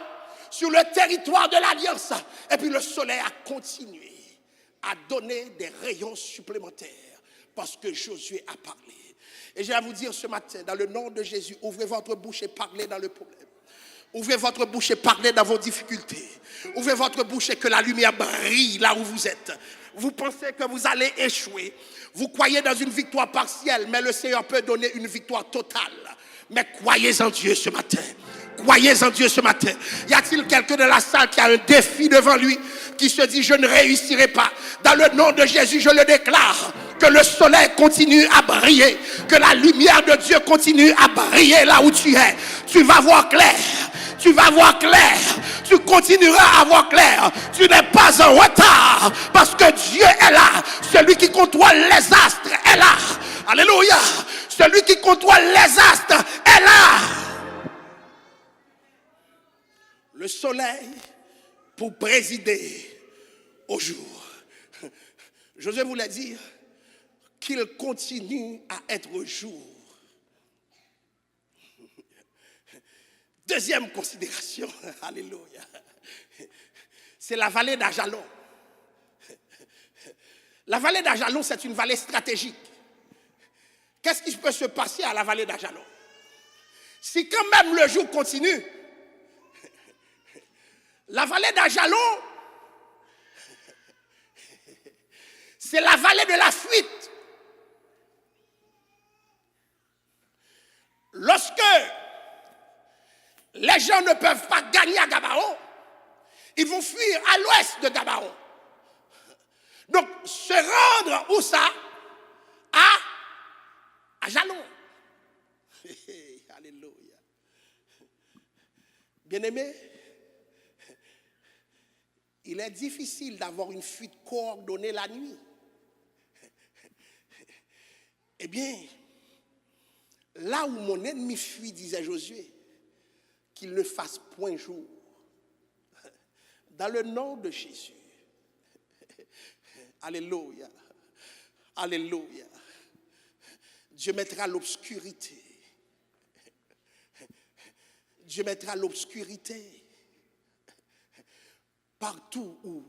sur le territoire de l'Alliance. Et puis le soleil a continué à donner des rayons supplémentaires. Parce que Josué a parlé. Et je vais vous dire ce matin, dans le nom de Jésus, ouvrez votre bouche et parlez dans le problème. Ouvrez votre bouche et parlez dans vos difficultés. Ouvrez votre bouche et que la lumière brille là où vous êtes. Vous pensez que vous allez échouer. Vous croyez dans une victoire partielle, mais le Seigneur peut donner une victoire totale. Mais croyez en Dieu ce matin. croyez en Dieu ce matin? Y a-t-il quelqu'un dans la salle qui a un défi devant lui, qui se dit je ne réussirai pas? Dans le nom de Jésus, je le déclare, que le soleil continue à briller, que la lumière de Dieu continue à briller là où tu es. Tu vas voir clair, tu vas voir clair, tu continueras à voir clair. Tu n'es pas en retard parce que Dieu est là. Celui qui contrôle les astres est là. Alléluia. Celui qui contrôle les astres est là. Le soleil pour présider au jour. Josué voulait dire qu'il continue à être jour. Deuxième considération, alléluia, c'est la vallée d'Ajalon. La vallée d'Ajalon, c'est une vallée stratégique. Qu'est-ce qui peut se passer à la vallée d'Ajalon? Si quand même le jour continue, la vallée d'Ajalon, c'est la vallée de la fuite. Lorsque les gens ne peuvent pas gagner à Gabaon, ils vont fuir à l'ouest de Gabaon. Donc, se rendre où ça? À Jalon. Alléluia. Bien-aimé, il est difficile d'avoir une fuite coordonnée la nuit. Eh bien, là où mon ennemi fuit, disait Josué, qu'il ne fasse point jour. Dans le nom de Jésus. Alléluia. Alléluia. Dieu mettra l'obscurité. Dieu mettra l'obscurité partout où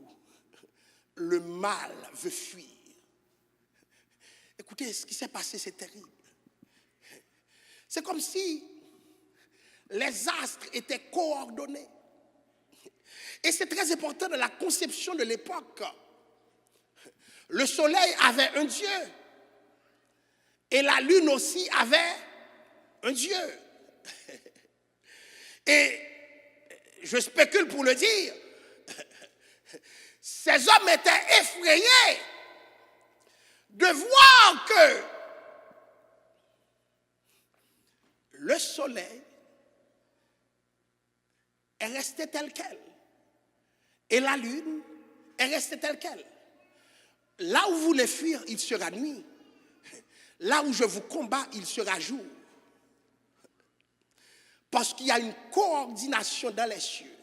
le mal veut fuir. Écoutez, ce qui s'est passé, c'est terrible. C'est comme si les astres étaient coordonnés. Et c'est très important dans la conception de l'époque. Le soleil avait un Dieu. Et la lune aussi avait un Dieu. Et je spécule pour le dire, ces hommes étaient effrayés de voir que le soleil est resté tel quel. Et la lune est restée telle quelle. Là où vous voulez fuir, il sera nuit. Là où je vous combats, il sera jour. Parce qu'il y a une coordination dans les cieux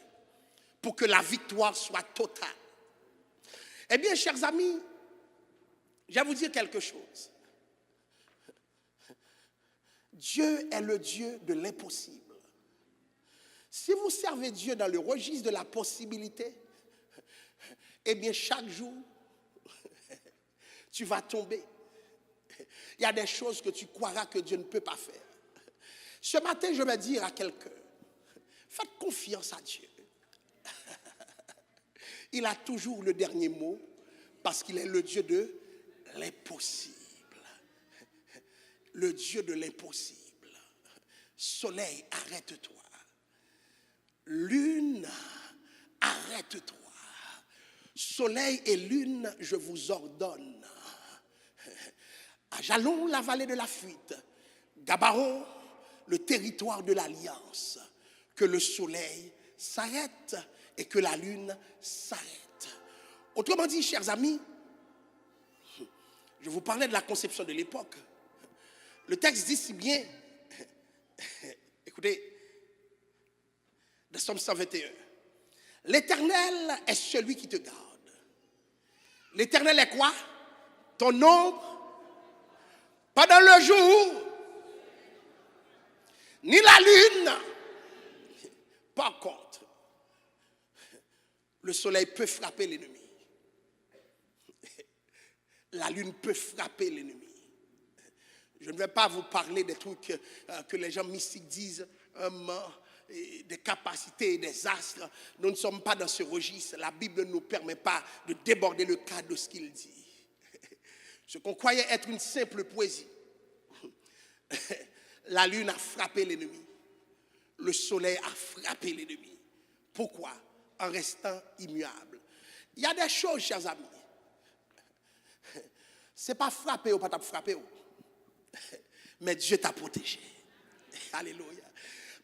pour que la victoire soit totale. Eh bien, chers amis, je vais vous dire quelque chose. Dieu est le Dieu de l'impossible. Si vous servez Dieu dans le registre de la possibilité, eh bien, chaque jour, tu vas tomber. Il y a des choses que tu croiras que Dieu ne peut pas faire. Ce matin, je vais dire à quelqu'un, faites confiance à Dieu. Il a toujours le dernier mot parce qu'il est le Dieu de l'impossible. Le Dieu de l'impossible. Soleil, arrête-toi. Lune, arrête-toi. Soleil et lune, je vous ordonne. Ajalon, la vallée de la fuite. Gabaron, le territoire de l'alliance. Que le soleil s'arrête et que la lune s'arrête. Autrement dit, chers amis, je vous parlais de la conception de l'époque. Le texte dit si bien, écoutez, de Somme 121, l'Éternel est celui qui te garde. L'Éternel est quoi? Ton ombre. Pendant le jour, ni la lune. Par contre, le soleil peut frapper l'ennemi. La lune peut frapper l'ennemi. Je ne vais pas vous parler des trucs que les gens mystiques disent, des capacités, des astres. Nous ne sommes pas dans ce registre. La Bible ne nous permet pas de déborder le cadre de ce qu'il dit. Ce qu'on croyait être une simple poésie. La lune a frappé l'ennemi. le soleil a frappé l'ennemi. Pourquoi? En restant immuable. Il y a des choses, chers amis. Ce n'est pas frapper ou pas frapper. Mais Dieu t'a protégé. Alléluia.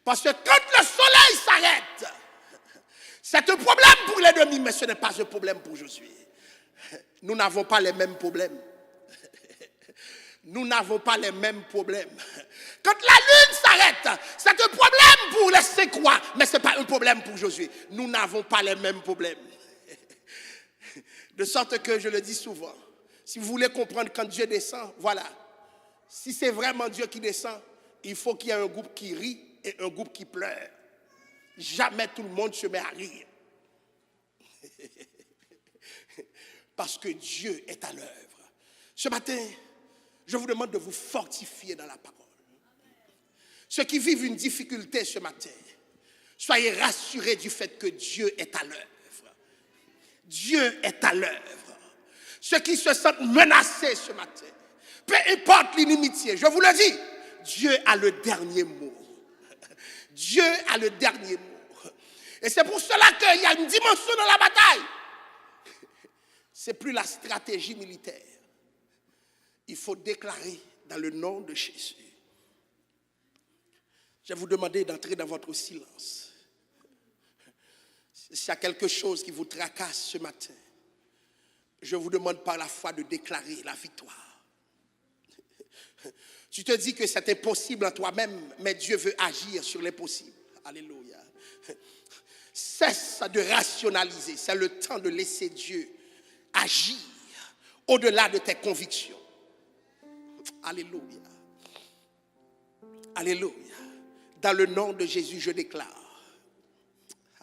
Parce que quand le soleil s'arrête, c'est un problème pour l'ennemi, mais ce n'est pas un problème pour Josué. Nous n'avons pas les mêmes problèmes. Nous n'avons pas les mêmes problèmes. Quand la lune s'arrête, c'est un problème pour les Séquois, mais ce n'est pas un problème pour Josué. Nous n'avons pas les mêmes problèmes. De sorte que je le dis souvent, si vous voulez comprendre quand Dieu descend, voilà. Si c'est vraiment Dieu qui descend, il faut qu'il y ait un groupe qui rit et un groupe qui pleure. Jamais tout le monde se met à rire. Parce que Dieu est à l'œuvre. Ce matin, je vous demande de vous fortifier dans la parole. Ceux qui vivent une difficulté ce matin, soyez rassurés du fait que Dieu est à l'œuvre. Dieu est à l'œuvre. Ceux qui se sentent menacés ce matin, peu importe l'inimitié, je vous le dis, Dieu a le dernier mot. Dieu a le dernier mot. Et c'est pour cela qu'il y a une dimension dans la bataille. C'est plus la stratégie militaire. Il faut déclarer dans le nom de Jésus. Je vais vous demander d'entrer dans votre silence. S'il y a quelque chose qui vous tracasse ce matin, je vous demande par la foi de déclarer la victoire. Tu te dis que c'est impossible en toi-même, mais Dieu veut agir sur l'impossible. Alléluia. Cesse de rationaliser. C'est le temps de laisser Dieu agir au-delà de tes convictions. Alléluia. Alléluia. Dans le nom de Jésus, je déclare.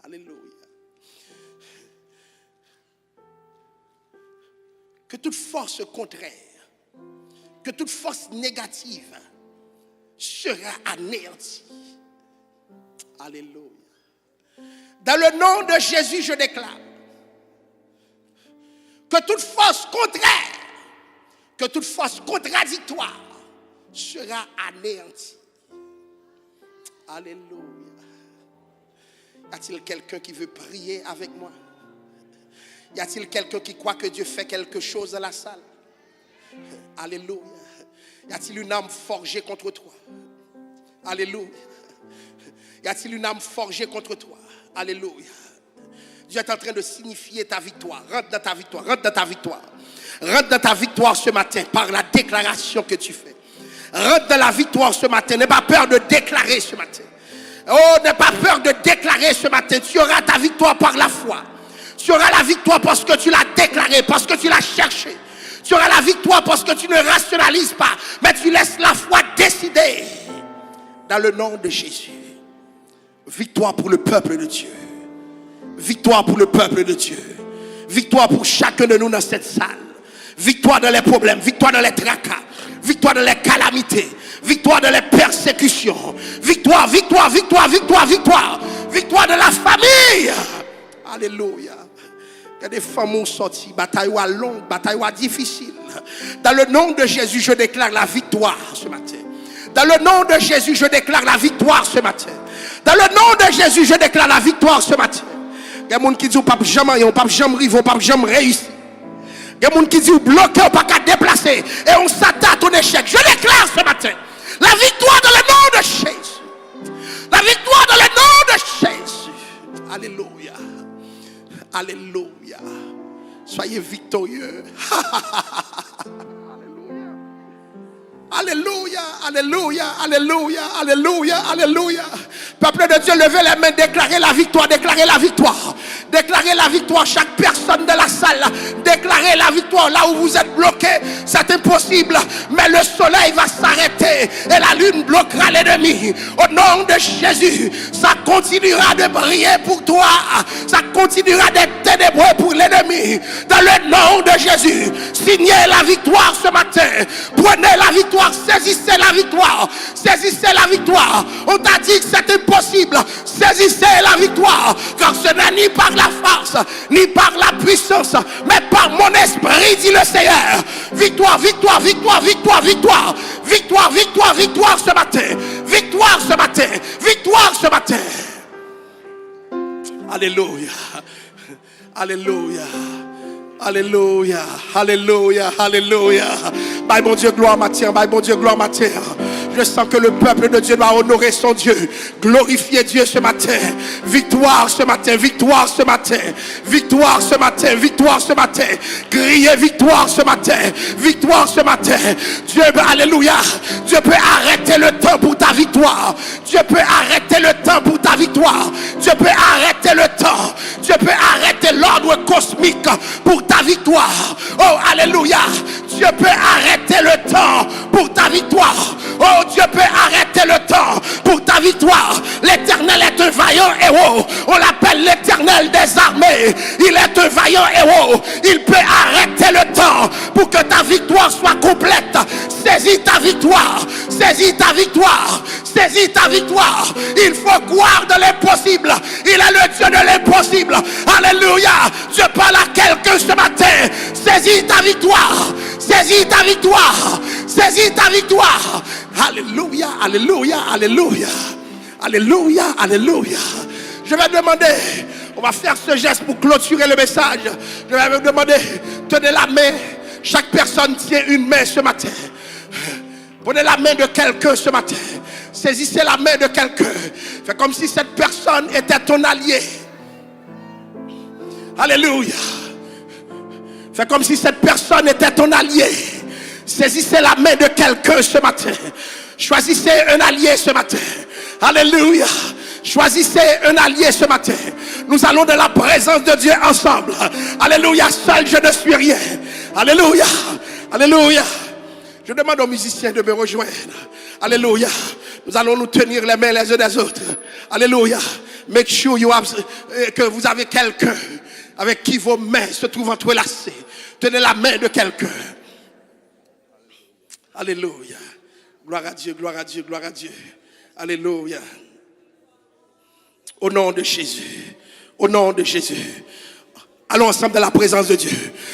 Alléluia. Que toute force contraire, que toute force négative sera anéantie. Alléluia. Dans le nom de Jésus, je déclare que toute force contraire, que toute force contradictoire sera anéantie. Alléluia. Y a-t-il quelqu'un qui veut prier avec moi? Y a-t-il quelqu'un qui croit que Dieu fait quelque chose dans la salle? Alléluia. Y a-t-il une âme forgée contre toi? Alléluia. Y a-t-il une âme forgée contre toi? Alléluia. Dieu est en train de signifier ta victoire. Rentre dans ta victoire. Rentre dans ta victoire. Rentre dans ta victoire ce matin par la déclaration que tu fais. Rentre dans la victoire ce matin. N'aie pas peur de déclarer ce matin. Oh, n'aie pas peur de déclarer ce matin. Tu auras ta victoire par la foi. Tu auras la victoire parce que tu l'as déclaré, parce que tu l'as cherché. Tu auras la victoire parce que tu ne rationalises pas, mais tu laisses la foi décider. Dans le nom de Jésus. Victoire pour le peuple de Dieu. Victoire pour le peuple de Dieu. Victoire pour chacun de nous dans cette salle. Victoire dans les problèmes, victoire dans les tracas, victoire dans les calamités, victoire dans les persécutions. Victoire, victoire, victoire, victoire, victoire. Victoire de la famille. Alléluia. Il y a des femmes ont sorti, bataille longue, bataille difficile. Dans le nom de Jésus, je déclare la victoire ce matin. Dans le nom de Jésus, je déclare la victoire ce matin. Dans le nom de Jésus, je déclare la victoire ce matin. Il y a des gens qui disent pas jamais, pas jamais arriver, pas jamais réussir. Il y a des gens qui disent bloquer, pas qu'à déplacer. Et on s'attend au échec. Je déclare ce matin la victoire dans le nom de Jésus. La victoire dans le nom de Jésus. Alléluia. Alléluia. Soyez victorieux. Alléluia, alléluia, alléluia, alléluia, alléluia. Peuple de Dieu, levez les mains, déclarez la victoire, déclarez la victoire. Déclarez la victoire, chaque personne de la salle. Déclarez la victoire là où vous êtes bloqué. C'est impossible, mais le soleil va s'arrêter et la lune bloquera l'ennemi. Au nom de Jésus, ça continuera de briller pour toi. Ça continuera d'être ténébreux pour l'ennemi. Dans le nom de Jésus, signez la victoire ce matin. Prenez la victoire, saisissez la victoire. Saisissez la victoire. On t'a dit que c'est impossible. Saisissez la victoire. Car ce n'est ni par la force, ni par la puissance, mais par mon esprit, dit le Seigneur. Victoire, victoire, victoire, victoire, victoire. Victoire, victoire, victoire ce matin. Victoire ce matin. Victoire ce matin. Alléluia. Alléluia. Alléluia. Alléluia. Alléluia. By mon Dieu, gloire m'attire. By mon Dieu, gloire m'attire. Je sens que le peuple de Dieu doit honorer son Dieu. Glorifier Dieu ce matin. Victoire ce matin. Victoire ce matin. Victoire ce matin. Victoire ce matin. Crier victoire ce matin. Victoire ce matin. Dieu, alléluia. Dieu peut arrêter le temps pour ta victoire. Dieu peut arrêter le temps pour ta victoire. Dieu peut arrêter le temps. Dieu peut arrêter l'ordre cosmique pour ta victoire. Oh, alléluia. Dieu peut arrêter le temps pour ta victoire. Oh, Dieu peut arrêter le temps pour ta victoire. L'Éternel est un vaillant héros. On l'appelle l'Éternel des armées. Il est un vaillant héros. Il peut arrêter le temps pour que ta victoire soit complète. Saisis ta victoire. Saisis ta victoire. Saisis ta victoire. Il faut croire dans l'impossible. Il est le Dieu de l'impossible. Alléluia. Dieu parle à quelqu'un ce matin. Saisis ta victoire. Saisis ta victoire. Saisis ta victoire. Alléluia, alléluia, alléluia. Alléluia, alléluia. Je vais demander, on va faire ce geste pour clôturer le message. Je vais vous demander, tenez la main. Chaque personne tient une main ce matin. Prenez la main de quelqu'un ce matin. Saisissez la main de quelqu'un. Faites comme si cette personne était ton allié. Alléluia. Faites comme si cette personne était ton allié. Saisissez la main de quelqu'un ce matin. Choisissez un allié ce matin. Alléluia. Choisissez un allié ce matin. Nous allons dans la présence de Dieu ensemble. Alléluia. Seul je ne suis rien. Alléluia. Alléluia. Je demande aux musiciens de me rejoindre. Alléluia. Nous allons nous tenir les mains les uns des autres. Alléluia. Make sure que vous avez quelqu'un avec qui vos mains se trouvent entrelacées. Tenez la main de quelqu'un. Alléluia. Gloire à Dieu, gloire à Dieu, gloire à Dieu. Alléluia. Au nom de Jésus. Au nom de Jésus. Allons ensemble dans la présence de Dieu.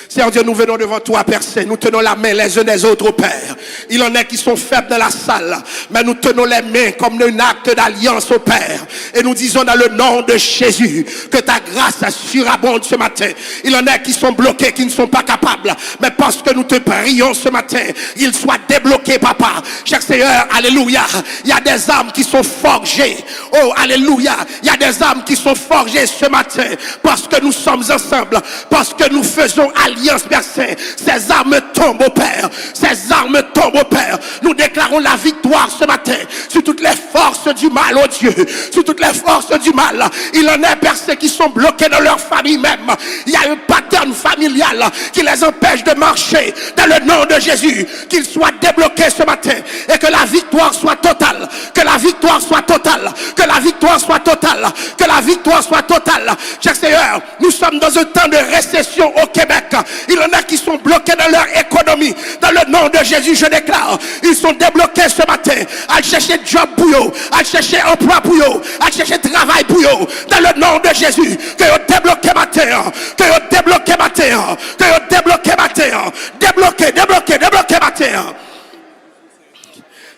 Seigneur Dieu, nous venons devant toi, Père Saint. Nous tenons la main les uns des autres, Père. Il en est qui sont faibles dans la salle. Mais nous tenons les mains comme un acte d'alliance au Père. Et nous disons dans le nom de Jésus que ta grâce surabonde ce matin. Il en est qui sont bloqués, qui ne sont pas capables. Mais parce que nous te prions ce matin, ils soient débloqués, Papa. Cher Seigneur, alléluia. Il y a des âmes qui sont forgées. Oh, alléluia. Il y a des âmes qui sont forgées ce matin. Parce que nous sommes ensemble. Parce que nous faisons alliance, Père Saint. Ces armes tombent au Père. Ces armes tombent au Père. Nous déclarons la victoire ce matin sur toutes les forces du mal, oh Dieu. Sur toutes les forces du mal. Il en est, Père Saint, qui sont bloqués dans leur famille même. Il y a un pattern familial qui les empêche de marcher dans le nom de Jésus. Qu'ils soient débloqués ce matin. Et que la victoire soit totale. Que la victoire soit totale. Que la victoire soit totale. Que la victoire soit totale. Cher Seigneur, nous sommes dans un temps de récession au Québec. Il y en a qui sont bloqués dans leur économie. Dans le nom de Jésus, je déclare, ils sont débloqués ce matin. À chercher job pour eux, à chercher emploi pour eux, à chercher travail pour eux. Dans le nom de Jésus, que vous débloquez matin, que vous débloquez matin, que vous débloquez matin, débloquez, débloquez, débloquez matin.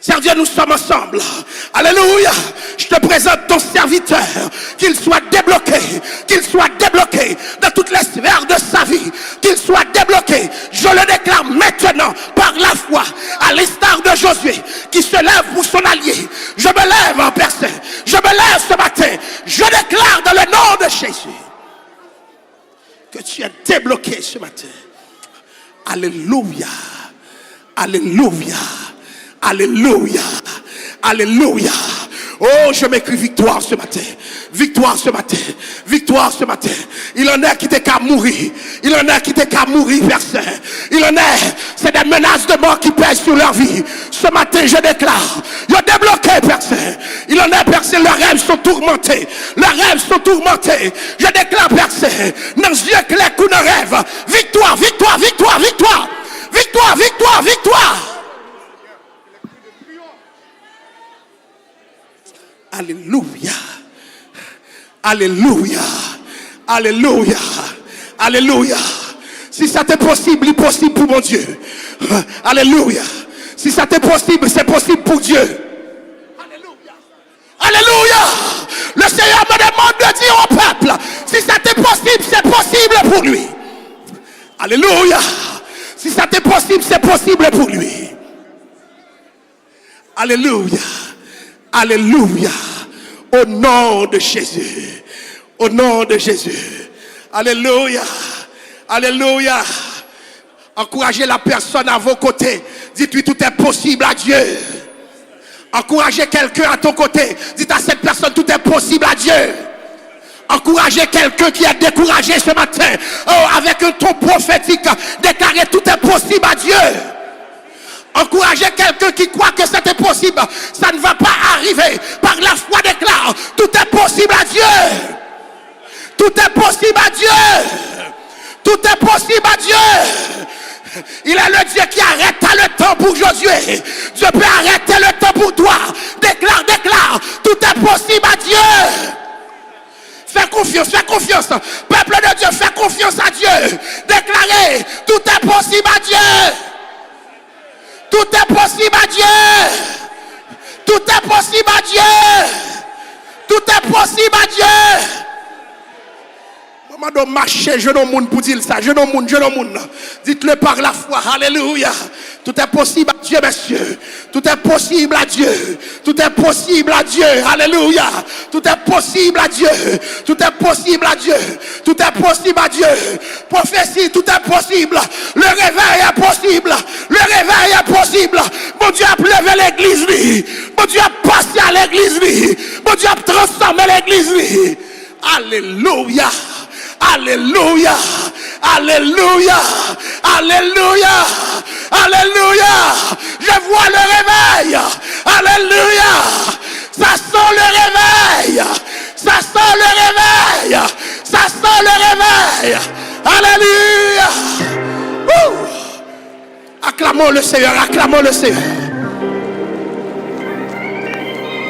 Seigneur Dieu, nous sommes ensemble. Alléluia. Je te présente ton serviteur. Qu'il soit débloqué. Qu'il soit débloqué dans toutes les sphères de sa vie. Qu'il soit débloqué. Je le déclare maintenant par la foi. À l'instar de Josué qui se lève pour son allié. Je me lève en personne. Je me lève ce matin. Je déclare dans le nom de Jésus que tu es débloqué ce matin. Alléluia. Alléluia. Alléluia. Alléluia. Oh, je m'écris victoire ce matin. Victoire ce matin. Victoire ce matin. Il en est qui t'est qu'à mourir. Il en est qui t'est qu'à mourir, personne. Il en est, c'est des menaces de mort qui pèsent sur leur vie. Ce matin, je déclare, ils ont débloqué, personne. Il en est, personne, leurs rêves sont tourmentés. Leurs rêves sont tourmentés. Je déclare, personne, dans les yeux clairs qu'on rêve. Victoire, victoire, victoire, victoire. Victoire, victoire, victoire. Alléluia. Alléluia. Alléluia. Alléluia. Si ça t'est possible, il est possible pour mon Dieu. Alléluia. Si ça t'est possible, c'est possible pour Dieu. Alléluia. Alléluia. Le Seigneur me demande de dire au peuple, si c'était possible, c'est possible pour lui. Alléluia. Si c'était possible, c'est possible pour lui. Alléluia. Alléluia. Au nom de Jésus. Au nom de Jésus. Alléluia. Alléluia. Encouragez la personne à vos côtés. Dites-lui, tout est possible à Dieu. Encouragez quelqu'un à ton côté. Dites à cette personne, tout est possible à Dieu. Encouragez quelqu'un qui est découragé ce matin. Oh, avec un ton prophétique. Déclarez, tout est possible à Dieu. Encouragez quelqu'un qui croit que c'était possible. Ça ne va pas arriver. Par la foi déclare, tout est possible à Dieu. Tout est possible à Dieu. Tout est possible à Dieu. Il est le Dieu qui arrête le temps pour Josué. Dieu peut arrêter le temps pour toi. Déclare, déclare. Tout est possible à Dieu. Fais confiance, fais confiance. Peuple de Dieu, fais confiance à Dieu. Déclarez, tout est possible à Dieu. Tout est possible à Dieu. Tout est possible à Dieu. Tout est possible à Dieu. Maman doit marcher, je ne monde pour dire ça. Je ne monde. Dites-le par la foi. Alléluia. Tout est possible à Dieu, messieurs. Tout est possible à Dieu. Tout est possible à Dieu. Alléluia. Tout est possible à Dieu. Tout est possible à Dieu. Tout est possible à Dieu. Prophétie, tout est possible. Le réveil est possible. Le réveil est possible. Mon Dieu a levé l'église. Mon Dieu a passé à l'église. Mon Dieu a transformé l'église. Alléluia. Alléluia. Alléluia. Alléluia. Alléluia. Je vois le réveil. Alléluia. Ça sent le réveil. Ça sent le réveil. Ça sent le réveil. Alléluia. Acclamons le Seigneur. Acclamons le Seigneur.